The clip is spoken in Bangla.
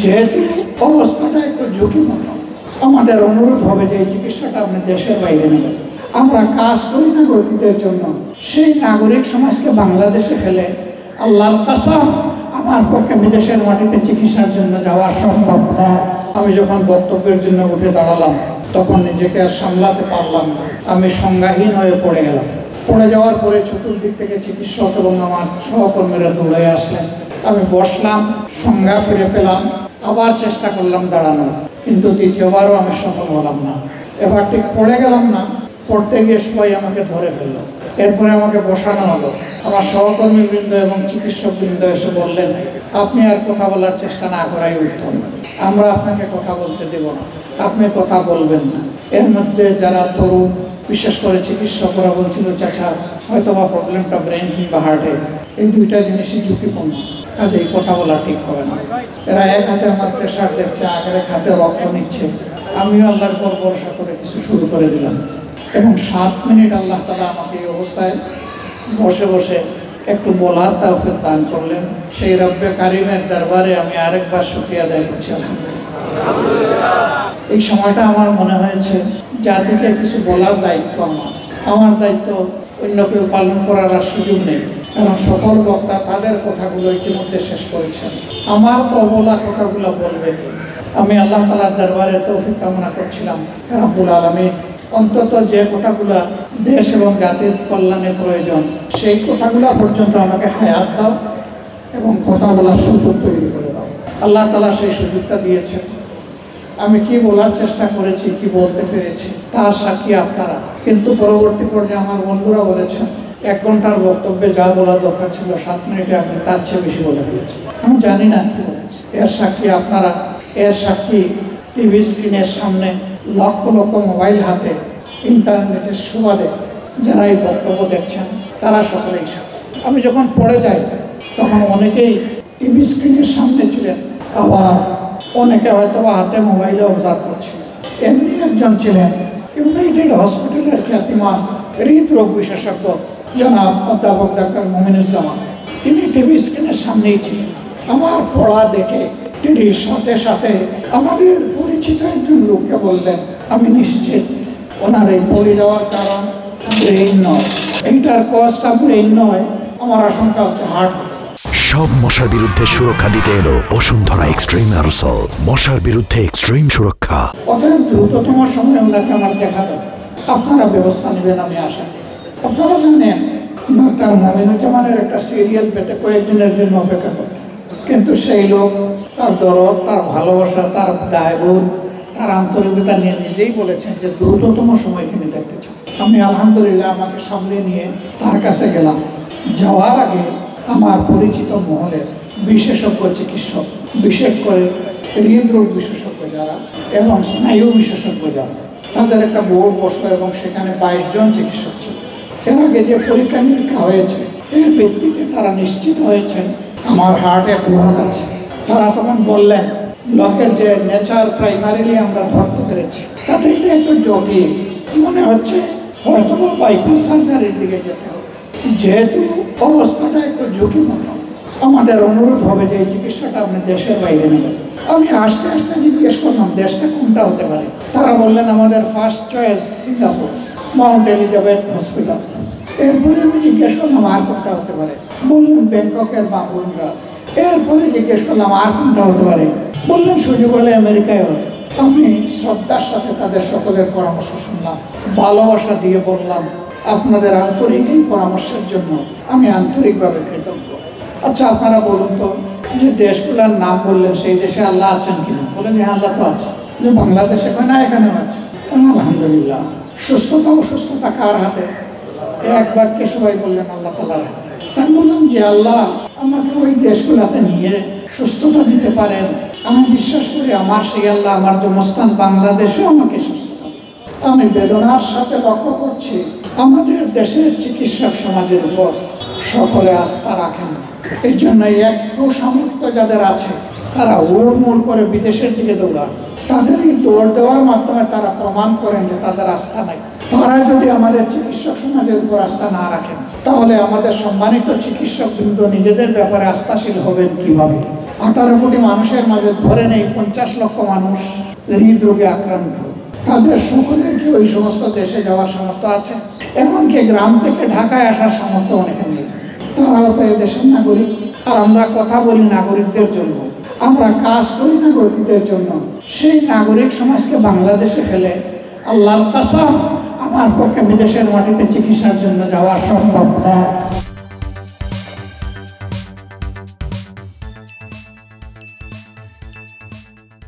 যেহেতু অবস্থাটা একটু ঝুঁকিপূর্ণ, আমাদের অনুরোধ হবে যে এই চিকিৎসাটা আপনি দেশের বাইরে নেবেন। আমরা কাজ করি নাগরিকদের জন্য, সেই নাগরিক সমাজকে বাংলাদেশে ফেলে আল্লাহর কসম আমার পক্ষে বিদেশের মাটিতে চিকিৎসার জন্য যাওয়া সম্ভব নয়। আমি যখন বক্তব্যের জন্য উঠে দাঁড়ালাম তখন নিজেকে আর সামলাতে পারলাম না, আমি সংজ্ঞাহীন হয়ে পড়ে গেলাম। পড়ে যাওয়ার পরে চতুর্দিক থেকে চিকিৎসক এবং আমার সহকর্মীরা দৌড়ে আসলেন। আমি বসলাম, সংজ্ঞা ফিরে পেলাম, আবার চেষ্টা করলাম দাঁড়ানোর, কিন্তু দ্বিতীয়বারও আমি সফল হলাম না। এবার ঠিক পড়ে গেলাম না, পড়তে গিয়ে সবাই আমাকে ধরে ফেললো। এরপরে আমাকে বসানো হলো। আমার সহকর্মীবৃন্দ এবং চিকিৎসকবৃন্দ এসে বললেন, আপনি আর কথা বলার চেষ্টা না করাই উত্তম, আমরা আপনাকে কথা বলতে দেব না, আপনি কথা বলবেন না। এর মধ্যে যারা তরুণ, বিশেষ করে চিকিৎসকরা বলছিল, চাচা হয়তো বা প্রবলেমটা ব্রেন কিংবা হার্টে, এই দুইটা জিনিসই ঝুঁকিপূর্ণ, কাজেই কথা বলা ঠিক হবে না। এরা এক হাতে আমার প্রেশার দেখছে, আগের এক হাতে রক্ত নিচ্ছে। আমিও আল্লাহর পর ভরসা করে কিছু শুরু করে দিলাম এবং 7 মিনিট আল্লাহ তাআলা আমাকে এই অবস্থায় বসে বসে একটু বলার তৌফিক দান করলেন। সেই রব্বে কারিমের দরবারে আমি আরেকবার শুকরিয়া আদায় করছি, আলহামদুলিল্লাহ। এই সময়টা আমার মনে হয়েছে জাতিকে কিছু বলার দায়িত্ব আমার দায়িত্ব, অন্য কেউ পালন করার আর সুযোগ নেই, কারণ সকল বক্তা তাদের কথাগুলো ইতিমধ্যে শেষ করেছেন। আমার অবলা কথাগুলো বলবে কি? আমি আল্লাহ তাআলার দরবারে তৌফিক কামনা করছিলাম, রাব্বুল আলামিন অন্তত যে কথাগুলা দেশ এবং জাতির কল্যাণে প্রয়োজন, সেই কথাগুলা পর্যন্ত আমাকে হায়াত দাও এবং কথা বলার সুযোগ তৈরি করে দাও। আল্লাহ তাআলা সেই সুযোগটা দিয়েছেন। আমি কি বলার চেষ্টা করেছি, কি বলতে পেরেছি তার সাক্ষী আপনারা। কিন্তু পরবর্তী পর্যায়ে আমার বন্ধুরা বলেছেন, 1 ঘন্টার বক্তব্যে যা বলার দরকার ছিল 7 মিনিটে আপনি তার চেয়ে বেশি বলে ফেলেছেন। আমি জানি না কি বলেছি। এর সাক্ষী আপনারা, এর সাক্ষী টিভি স্ক্রিনের সামনে লক্ষ লক্ষ মোবাইল হাতে ইন্টারনেটের সুবাদে যারা এই বক্তব্য দেখছেন, তারা সকলেই সাক্ষী। আমি যখন পড়ে যাই তখন অনেকেই টিভি স্ক্রিনের সামনে ছিলেন, আবার অনেকে হয়তো বা হাতে মোবাইলে অবজার্ভ করছিলেন। এমনি একজন ছিলেন ইউনাইটেড হসপিটালের খ্যাতিমান হৃদরোগ বিশেষজ্ঞ জনাব অধ্যাপক ডাক্তার মমিনুজ্জামান। তিনি টিভি স্ক্রিনের সামনেই ছিলেন। আমার পড়া দেখে তিনি সাথে সাথে আমাদের পরিচিত একজন লোককে বললেন, আমি নিশ্চিত ওনার এই পড়ে যাওয়ার কারণ ব্রেইন নয়, এইটার কজটা ব্রেইন নয়, আমার আশঙ্কা হচ্ছে হার্ট। সব মশার বিরুদ্ধে সুরক্ষা দিতে এলো বসুন্ধরা এক্সট্রিম অ্যারোসল, মশার বিরুদ্ধে এক্সট্রিম সুরক্ষা। অতএব দ্রুততম সময়ে ওনাকে আমার দেখা দরকার, আপনারা ব্যবস্থা নেবেন আমি আশা করি। আপনারা জানেন ডাক্তার মমিনুজ্জামানের একটা সিরিয়াল পেতে কয়েকদিনের জন্য অপেক্ষা করতে, কিন্তু সেই লোক তার দরদ, তার ভালোবাসা, তার দায়বোধ, তার আন্তরিকতা নিয়ে নিজেই বলেছেন যে দ্রুততম সময় তিনি দেখতে চান। আমি আলহামদুলিল্লাহ আমাকে সামলে নিয়ে তার কাছে গেলাম। যাওয়ার আগে আমার পরিচিত মহলের বিশেষজ্ঞ চিকিৎসক, বিশেষ করে হৃদরোগ বিশেষজ্ঞ যারা এবং স্নায়ু বিশেষজ্ঞ যারা, তাদের একটা বোর্ড বসলো এবং সেখানে 22 জন চিকিৎসক ছিল। এর আগে যে পরীক্ষা নিরীক্ষা হয়েছে এর ভিত্তিতে তারা নিশ্চিত হয়েছেন আমার হার্টে ব্লক আছে। তারা তখন বললেন, ব্লকের যে নেচার প্রাইমারিলি আমরা ধরতে পেরেছি, তাতে এটা একটু জটিল মনে হচ্ছে, হয়তো বা বাইপাস সার্জারির দিকে যেতে হবে। যেহেতু অবস্থাটা একটু ঝুঁকিপূর্ণ, আমাদের অনুরোধ হবে যে এই চিকিৎসাটা আপনি দেশের বাইরে নেবেন। আমি আস্তে আস্তে জিজ্ঞেস করলাম দেশটা কোনটা হতে পারে। তারা বললেন আমাদের first choice Singapore, Mount Elizabeth hospital. এরপরে আমি জিজ্ঞেস করলাম আর কোনটা হতে পারে, বললেন ব্যাংককের বামরুনরাত। এরপরে জিজ্ঞেস করলাম আর কোনটা হতে পারে, বললেন সুযোগ হলে আমেরিকায় হতে। আমি শ্রদ্ধার সাথে তাদের সকলের পরামর্শ শুনলাম, ভালোবাসা দিয়ে বললাম আপনাদের আন্তরিক এই পরামর্শের জন্য আমি আন্তরিকভাবে কৃতজ্ঞ। আচ্ছা আপনারা বলুন তো, যে দেশগুলোর নাম বললেন সেই দেশে আল্লাহ আছেন কিনা? বলে যে আল্লাহ তো আছে। যে বাংলাদেশে কয় না, এখানেও আছে। আলহামদুলিল্লাহ। সুস্থতা অসুস্থতা কার হাতে? এক বাক্যে সবাই বললেন আল্লাহ তাআলার হাতে। আমি বললাম যে আল্লাহ আমাকে ওই দেশগুলোতে নিয়ে সুস্থতা দিতে পারেন, আমি বিশ্বাস করি আমার সেই আল্লাহ আমার জন্মস্থান বাংলাদেশেও আমাকে সুস্থতা দিতে। আমি বেদনার সাথে লক্ষ্য করছি আমাদের দেশের চিকিৎসক সমাজের উপর সকলে আস্থা রাখেন না। এই জন্য একটু সামর্থ্য যাদের আছে তারা হুড়মুড় করে বিদেশের দিকে দৌড়ান। তাদের এই দৌড় দেওয়ার মাধ্যমে তারা প্রমাণ করেন যে তাদের আস্থা নাই। তারা যদি আমাদের চিকিৎসক সমাজের উপর আস্থা না রাখেন, তাহলে আমাদের সম্মানিত চিকিৎসকবৃন্দ নিজেদের ব্যাপারে আস্থাশীল হবেন কিভাবে? 18 কোটি মানুষের মাঝে ধরে নেই 50 লক্ষ মানুষ হৃদরোগে আক্রান্ত। তাদের সকলের কি ওই সমস্ত দেশে যাওয়ার সামর্থ্য আছে? এমনকি গ্রাম থেকে ঢাকায় আসার সামর্থ্য অনেকের নেই। তারাও তো এদেশের নাগরিক। আর আমরা কথা বলি নাগরিকদের জন্য, আমরা কাজ করি নাগরিকদের জন্য। সেই নাগরিক সমাজকে বাংলাদেশে ফেলে আল্লাহর কসম আমার পক্ষে বিদেশের মাটিতে চিকিৎসার জন্য যাওয়া সম্ভব নয়।